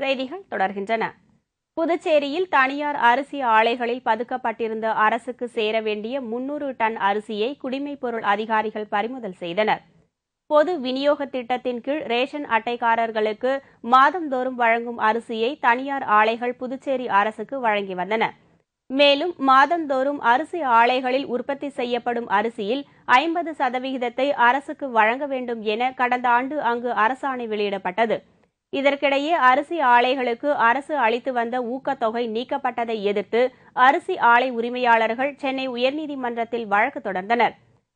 செய்திகள் தொடர்கின்றன. புதுச்சேரியில் தனியார் அரிசி ஆலைகளில் பதுக்கப்பட்டிருந்த அரசுக்கு சேர வேண்டிய 300 டன் அரிசியை குடிமைப்பொருள் அதிகாரிகள் பறிமுதல் செய்தனர். பொது விநியோக திட்டத்தின் கீழ் ரேஷன் அட்டைக்காரர்களுக்கு மாதந்தோறும் வழங்கும் அரிசியை தனியார் ஆலைகள் புதுச்சேரி அரசுக்கு வழங்கி வந்தன. மேலும் மாதந்தோறும் அரிசி ஆலைகளில் உற்பத்தி செய்யப்படும் அரிசியில் 50% அரசுக்கு வழங்க வேண்டும் என கடந்த ஆண்டு அங்கு அரசாணை வெளியிடப்பட்டது. இதற்கிடையே அரிசி ஆலைகளுக்கு அரசு அளித்து வந்த ஊக்கத்தொகை நீக்கப்பட்டதை எதிர்த்து அரிசி ஆலை உரிமையாளர்கள் சென்னை உயர்நீதிமன்றத்தில் வழக்கு தொடர்ந்தனர்.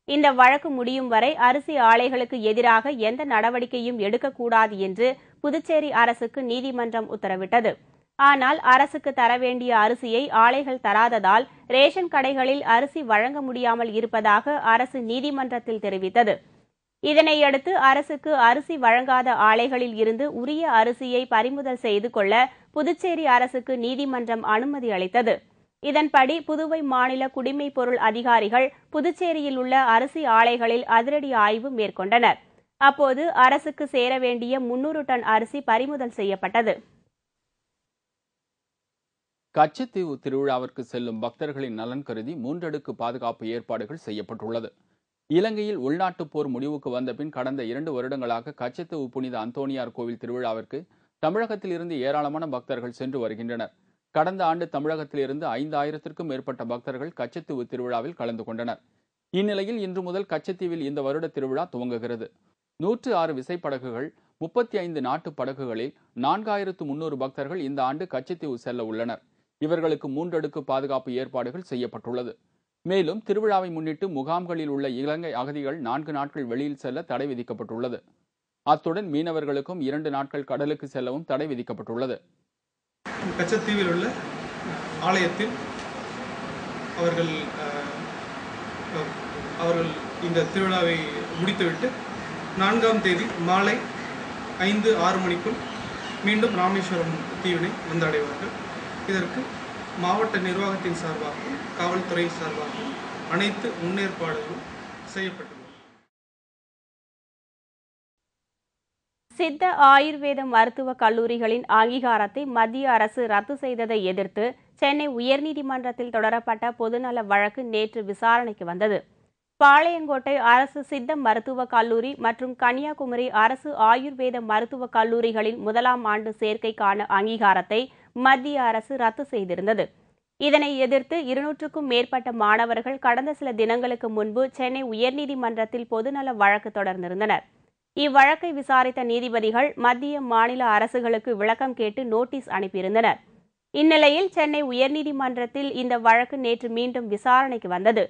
இந்த வழக்கு முடியும் வரை அரிசி ஆலைகளுக்கு எதிராக எந்த நடவடிக்கையும் எடுக்கக்கூடாது என்று புதுச்சேரி அரசுக்கு நீதிமன்றம் உத்தரவிட்டது. ஆனால் அரசுக்கு தர வேண்டிய அரிசியை ஆலைகள் தராததால் ரேஷன் கடைகளில் அரிசி வழங்க முடியாமல் இருப்பதாக அரசு நீதிமன்றத்தில் தெரிவித்தது. இதனையடுத்து அரசுக்கு அரிசி வழங்காத ஆலைகளில் இருந்து உரிய அரிசியை பறிமுதல் செய்து கொள்ள புதுச்சேரி அரசுக்கு நீதிமன்றம் அனுமதி அளித்தது. இதன்படி புதுவை மாநில குடிமைப்பொருள் அதிகாரிகள் புதுச்சேரியில் உள்ள அரிசி ஆலைகளில் அதிரடி ஆய்வு மேற்கொண்டனர். அப்போது அரசுக்கு சேர வேண்டிய 300 டன் அரிசி பறிமுதல் செய்யப்பட்டது. கச்சத்தீவு திருவிழாவிற்கு செல்லும் பக்தர்களின் நலன் கருதி 3 அடுக்கு பாதுகாப்பு ஏற்பாடுகள் செய்யப்பட்டுள்ளது. இலங்கையில் உள்நாட்டுப் போர் முடிவுக்கு வந்த பின் கடந்த 2 வருடங்களாக கச்சத்தீவு புனித அந்தோணியார் கோவில் திருவிழாவிற்கு தமிழகத்தில் இருந்து ஏராளமான பக்தர்கள் சென்று வருகின்றனர். கடந்த ஆண்டு தமிழகத்தில் இருந்து 5000த்திற்கும் மேற்பட்ட பக்தர்கள் கச்சத்தீவு திருவிழாவில் கலந்து கொண்டனர். இந்நிலையில் இன்று முதல் கச்சத்தீவில் இந்த வருட திருவிழா துவங்குகிறது. 106 விசைப்படகுகள், 35 நாட்டு படகுகளில் 4300 பக்தர்கள் இந்த ஆண்டு கச்சத்தீவு செல்ல உள்ளனர். இவர்களுக்கு 3 அடுக்கு பாதுகாப்பு ஏற்பாடுகள் செய்யப்பட்டுள்ளது. மேலும் திருவிழாவை முன்னிட்டு முகாம்களில் உள்ள இலங்கை அகதிகள் 4 நாட்கள் வெளியில் செல்ல தடை விதிக்கப்பட்டுள்ளது. அத்துடன் மீனவர்களுக்கும் 2 நாட்கள் கடலுக்கு செல்லவும் தடை விதிக்கப்பட்டுள்ளது. கச்சத்தீவில் உள்ள ஆலயத்தில் அவர்கள் இந்த திருவிழாவை முடித்துவிட்டு 4ஆம் தேதி மாலை 5-6 மணிக்குள் மீண்டும் ராமேஸ்வரம் தீவினை வந்தடைவார்கள். இதற்கு மாவட்ட நிர்வாகத்தின் சார்பாகவும் காவல்துறை சார்பாகவும் அனைத்து முன்னேற்பாடுகளும் செய்யப்பட்டுள்ளது. சித்த ஆயுர்வேத மருத்துவக் கல்லூரிகளின் அங்கீகாரத்தை மத்திய அரசு ரத்து செய்ததை எதிர்த்து சென்னை உயர்நீதிமன்றத்தில் தொடரப்பட்ட பொதுநல வழக்கு நேற்று விசாரணைக்கு வந்தது. பாளையங்கோட்டை அரசு சித்த மருத்துவக் கல்லூரி மற்றும் கன்னியாகுமரி அரசு ஆயுர்வேத மருத்துவக் கல்லூரிகளின் 1ஆம் ஆண்டு சேர்க்கைக்கான அங்கீகாரத்தை மத்திய அரசு ரத்து செய்திருந்தது. இதனை எதிர்த்து 200க்கும் மேற்பட்ட மாணவர்கள் கடந்த சில தினங்களுக்கு முன்பு சென்னை உயர்நீதிமன்றத்தில் பொதுநல வழக்கு தொடர்ந்திருந்தனர். இவ்வழக்கை விசாரித்த நீதிபதிகள் மத்திய மாநில அரசுகளுக்கு விளக்கம் கேட்டு நோட்டீஸ் அனுப்பியிருந்தனர். இந்நிலையில் சென்னை உயர்நீதிமன்றத்தில் இந்த வழக்கு நேற்று மீண்டும் விசாரணைக்கு வந்தது.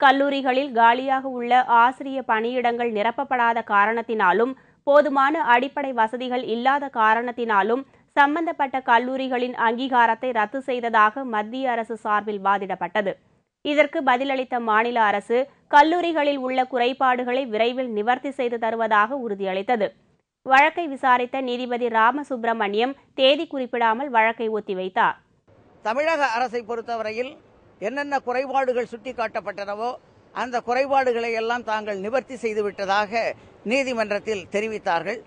கல்லூரிகளில் காலியாக உள்ள ஆசிரிய பணியிடங்கள் நிரப்பப்படாத காரணத்தினாலும் போதுமான அடிப்படை வசதிகள் இல்லாத காரணத்தினாலும் சம்பந்தப்பட்ட கல்லூரிகளின் அங்கீகாரத்தை ரத்து செய்ததாக மத்திய அரசு சார்பில் வாதிடப்பட்டது. இதற்கு பதிலளித்த மாநில அரசு கல்லூரிகளில் உள்ள குறைபாடுகளை விரைவில் நிவர்த்தி செய்து தருவதாக உறுதியளித்தது. வழக்கை விசாரித்த நீதிபதி ராமசுப்பிரமணியம் தேதி குறிப்பிடாமல் வழக்கை ஒத்திவைத்தார். தமிழக அரசை பொறுத்தவரையில் என்னென்ன குறைபாடுகள் சுட்டிக்காட்டப்பட்டனவோ அந்த குறைபாடுகளை எல்லாம் தாங்கள் நிவர்த்தி செய்துவிட்டதாக நீதிமன்றத்தில் தெரிவித்தார்கள்.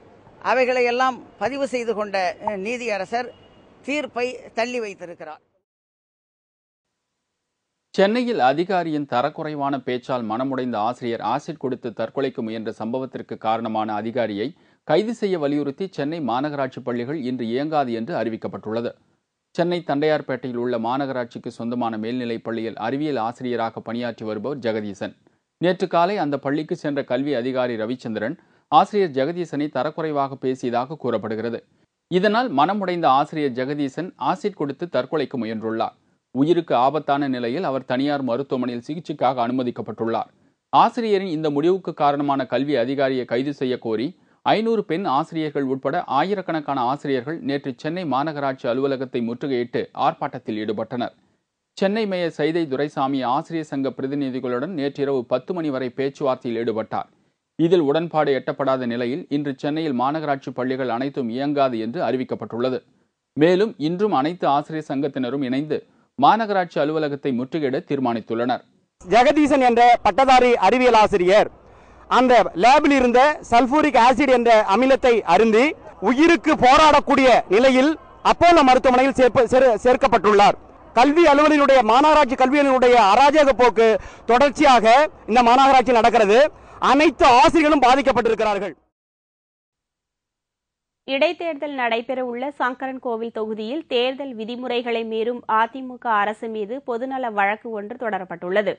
அவைகளை எல்லாம் பதிவு செய்து கொண்ட நீதியரசர் தீர்ப்பை தள்ளி வைத்திருக்கிறார். சென்னையில் அதிகாரியின் தரக்குறைவான பேச்சால் மனமுடைந்த ஆசிரியர் ஆசிட் கொடுத்து தற்கொலைக்கு முயன்ற சம்பவத்திற்கு காரணமான அதிகாரியை கைது செய்ய வலியுறுத்தி சென்னை மாநகராட்சி பள்ளிகள் இன்று இயங்காது என்று அறிவிக்கப்பட்டுள்ளது. சென்னை தண்டையார்பேட்டையில் உள்ள மாநகராட்சிக்கு சொந்தமான மேல்நிலைப் பள்ளியில் அறிவியல் ஆசிரியராக பணியாற்றி வருபவர் ஜெகதீசன். நேற்று காலை அந்த பள்ளிக்கு சென்ற கல்வி அதிகாரி ரவிச்சந்திரன் ஆசிரியர் ஜெகதீசனை தரக்குறைவாக பேசியதாக கூறப்படுகிறது. இதனால் மனமுடைந்த ஆசிரியர் ஜெகதீசன் ஆசிட் கொடுத்து தற்கொலைக்கு முயன்றுள்ளார். உயிருக்கு ஆபத்தான நிலையில் அவர் தனியார் மருத்துவமனையில் சிகிச்சைக்காக அனுமதிக்கப்பட்டுள்ளார். ஆசிரியரின் இந்த முடிவுக்கு காரணமான கல்வி அதிகாரியை கைது செய்ய கோரி 500 பெண் ஆசிரியர்கள் உட்பட ஆயிரக்கணக்கான ஆசிரியர்கள் நேற்று சென்னை மாநகராட்சி அலுவலகத்தை முற்றுகையிட்டு ஆர்ப்பாட்டத்தில் ஈடுபட்டனர். சென்னை மேயர் சைதை துரைசாமி ஆசிரியர் சங்க பிரதிநிதிகளுடன் நேற்றிரவு 10 மணி வரை பேச்சுவார்த்தையில் ஈடுபட்டார். இதில் உடன்பாடு எட்டப்படாத நிலையில் இன்று சென்னையில் மாநகராட்சி பள்ளிகள் அனைத்தும் இயங்காது என்று அறிவிக்கப்பட்டுள்ளது. மேலும் இன்றும் அனைத்து ஆசிரியர் சங்கத்தினரும் இணைந்து மாநகராட்சி அலுவலகத்தை முற்றுகையிட தீர்மானித்துள்ளனர். ஜெகதீசன் என்ற பட்டதாரி அறிவியல் ஆசிரியர் அந்த லேபில் இருந்த சல்பூரிக் ஆசிட் என்ற அமிலத்தை அருந்தி உயிருக்கு போராடக்கூடிய நிலையில் அப்போலோ மருத்துவமனையில் சேர்க்கப்பட்டுள்ளார். கல்வி அலுவலருடைய மாநகராட்சி கல்வி அலுவலருடைய அராஜக போக்கு தொடர்ச்சியாக இந்த மாநகராட்சி நடக்கிறது. அனைத்து ஆசிரியர்களும் பாதிக்கப்பட்டிருக்கிறார்கள். இடைத்தேர்தல் நடைபெறவுள்ள சங்கரன்கோவில் தொகுதியில் தேர்தல் விதிமுறைகளை மீறும் அதிமுக அரசு மீது பொதுநல வழக்கு ஒன்று தொடரப்பட்டுள்ளது.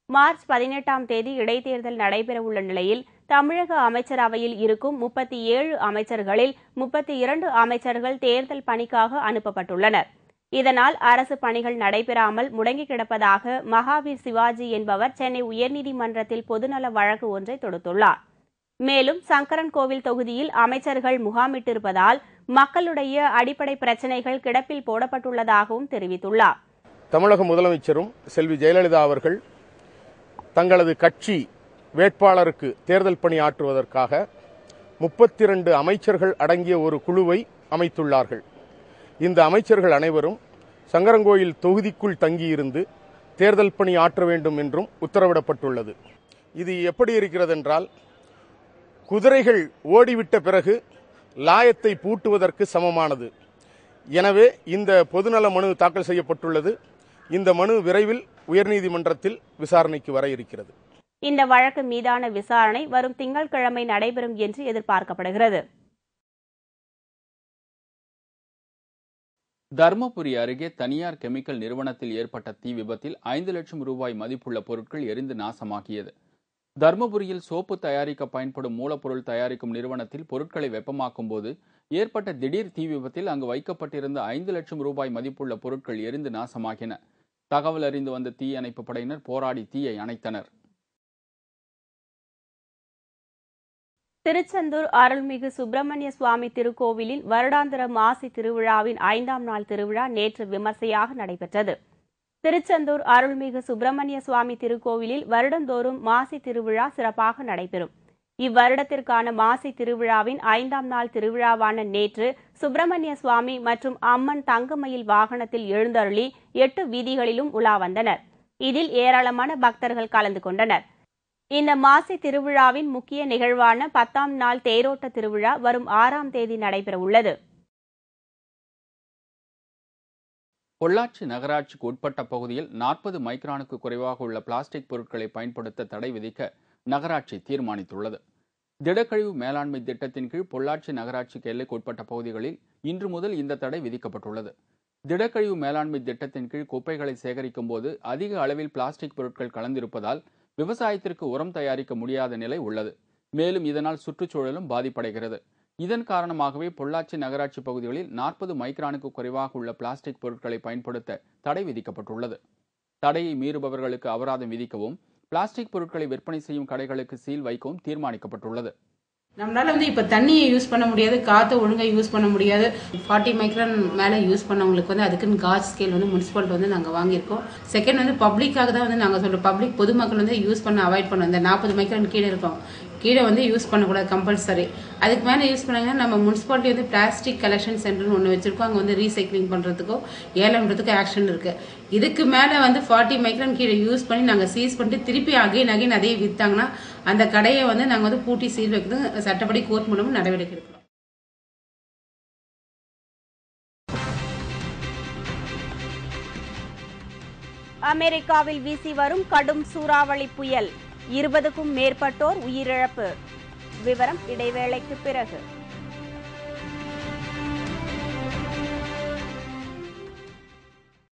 மார்ச் 18ஆம் தேதி இடைத்தேர்தல் நடைபெறவுள்ள நிலையில் தமிழக அமைச்சரவையில் இருக்கும் 37 அமைச்சர்களில் 32 அமைச்சர்கள் தேர்தல் பணிக்காக அனுப்பப்பட்டுள்ளனர். இதனால் அரசு பணிகள் நடைபெறாமல் முடங்கி கிடப்பதாக மகாவீர் சிவாஜி என்பவர் சென்னை உயர்நீதிமன்றத்தில் பொதுநல வழக்கு ஒன்றை தொடுத்துள்ளார். மேலும் சங்கரன்கோவில் தொகுதியில் அமைச்சர்கள் முகாமிட்டிருப்பதால் மக்களுடைய அடிப்படை பிரச்சினைகள் கிடப்பில் போடப்பட்டுள்ளதாகவும் தெரிவித்துள்ளார். தமிழக முதலமைச்சரும் செல்வி ஜெயலலிதா அவர்கள் தங்களது கட்சி வேட்பாளருக்கு தேர்தல் பணி ஆற்றுவதற்காக 32 அமைச்சர்கள் அடங்கிய ஒரு குழுவை அமைத்துள்ளார்கள். இந்த அமைச்சர்கள் அனைவரும் சங்கரன்கோயில் தொகுதிக்குள் தங்கியிருந்து தேர்தல் பணி ஆற்ற வேண்டும் என்றும் உத்தரவிடப்பட்டுள்ளது. இது எப்படி இருக்கிறது என்றால், குதிரைகள் ஓடிவிட்ட பிறகு லாயத்தை பூட்டுவதற்கு சமமானது. எனவே இந்த பொதுநல மனு தாக்கல் செய்யப்பட்டுள்ளது. இந்த மனு விரைவில் உயர்நீதிமன்றத்தில் விசாரணைக்கு வர இருக்கிறது. இந்த வழக்கு மீதான விசாரணை வரும் திங்கட்கிழமை நடைபெறும் என்று எதிர்பார்க்கப்படுகிறது. தர்மபுரி அருகே தனியார் கெமிக்கல் நிறுவனத்தில் ஏற்பட்ட தீ விபத்தில் 5 லட்சம் ரூபாய் மதிப்புள்ள பொருட்கள் எரிந்து நாசமாகியது. தர்மபுரியில் சோப்பு தயாரிக்க பயன்படும் மூலப்பொருள் தயாரிக்கும் நிறுவனத்தில் பொருட்களை வெப்பமாக்கும் போது ஏற்பட்ட திடீர் தீ விபத்தில் அங்கு வைக்கப்பட்டிருந்த 5 லட்சம் ரூபாய் மதிப்புள்ள பொருட்கள் எரிந்து நாசமாகின. தகவல் அறிந்து வந்த தீயணைப்பு படையினர் போராடி தீயை அணைத்தனர். திருச்செந்தூர் அருள்மிகு சுப்பிரமணிய சுவாமி திருக்கோவிலில் வருடாந்திர மாசி திருவிழாவின் 5ஆம் நாள் திருவிழா நேற்று விமர்சையாக நடைபெற்றது. திருச்செந்தூர் அருள்மிகு சுப்பிரமணிய சுவாமி திருக்கோவிலில் வருடந்தோறும் மாசி திருவிழா சிறப்பாக நடைபெறும். இவ்வருடத்திற்கான மாசி திருவிழாவின் 5ஆம் நாள் திருவிழாவான நேற்று சுப்பிரமணிய சுவாமி மற்றும் அம்மன் தங்கமயில் வாகனத்தில் எழுந்தருளி 8 வீதிகளிலும் உலா வந்தனர். இதில் ஏராளமான பக்தர்கள் கலந்து கொண்டனர். இந்த மாசி திருவிழாவின் முக்கிய நிகழ்வான 10ஆம் நாள் தேரோட்ட திருவிழா வரும் 6ஆம் தேதி நடைபெறவுள்ளது. பொள்ளாச்சி நகராட்சிக்கு உட்பட்ட பகுதியில் 40 மைக்ரானுக்கு குறைவாக உள்ள பிளாஸ்டிக் பொருட்களை பயன்படுத்த தடை விதிக்க நகராட்சி தீர்மானித்துள்ளது. திடக்கழிவு மேலாண்மை திட்டத்தின் கீழ் பொள்ளாச்சி நகராட்சிக்கு எல்லைக்கு உட்பட்ட பகுதிகளில் இன்று முதல் இந்த தடை விதிக்கப்பட்டுள்ளது. திடக்கழிவு மேலாண்மை திட்டத்தின் கீழ் குப்பைகளை சேகரிக்கும் போது அதிக அளவில் பிளாஸ்டிக் பொருட்கள் கலந்திருப்பதால் விவசாயத்திற்கு உரம் தயாரிக்க முடியாத நிலை உள்ளது. மேலும் இதனால் சுற்றுச்சூழலும் பாதிப்படைகிறது. இதன் காரணமாகவே பொள்ளாச்சி நகராட்சி பகுதிகளில் 40 மைக்ரானுக்கு குறைவாக உள்ள பிளாஸ்டிக் பொருட்களை பயன்படுத்த தடை விதிக்கப்பட்டுள்ளது. தடையை மீறுபவர்களுக்கு அபராதம் விதிக்கவும் பிளாஸ்டிக் பொருட்களை விற்பனை செய்யும் கடைகளுக்கு சீல் வைக்கவும் தீர்மானிக்கப்பட்டுள்ளது. நம்மளால இப்ப தண்ணியை யூஸ் பண்ண முடியாது, காற்றை ஒழுங்கா யூஸ் பண்ண முடியாது. 40 மைக்ரான் மேல யூஸ் பண்ணவங்களுக்கு அதுக்குன்னு காஜ் ஸ்கேல் முனிசிபாலிட்டி நாங்க வாங்கியிருக்கோம். செகண்ட் பப்ளிக்காக தான் நாங்க சொல்றோம். பப்ளிக் பொதுமக்கள் யூஸ் பண்ண அவாய்ட் பண்ணுவோம். இந்த 40 மைக்ரான் கீழே இருக்கும், கீழே யூஸ் பண்ணக்கூடாது கம்பல்சரி. அதுக்கு மேலே யூஸ் பண்ணாங்கன்னா நம்ம முனிசிபாலிட்டி பிளாஸ்டிக் கலெக்ஷன் சென்டர்னு ஒன்று வச்சிருக்கோம். அங்கே ரீசைக்ளிங் பண்ணுறதுக்கோ ஏலம்ன்றதுக்கோ ஆக்ஷன் இருக்கு. இதுக்கு மேலே 40 மைக்ரான் கீழே யூஸ் பண்ணி நாங்கள் சீஸ் பண்ணிட்டு திருப்பி அகைன் அதே வித்தாங்கன்னா அந்த கடையை நாங்கள் பூட்டி சீல் வைக்கிறது சட்டப்படி கோர்ட் மூலமும் நடவடிக்கை எடுக்கிறோம். அமெரிக்காவில் வீசி வரும் கடும் சூறாவளி புயல் 20க்கும் மேற்பட்டோர் உயிரிழப்பு. விவரம் இடைவேளைக்கு பிறகு.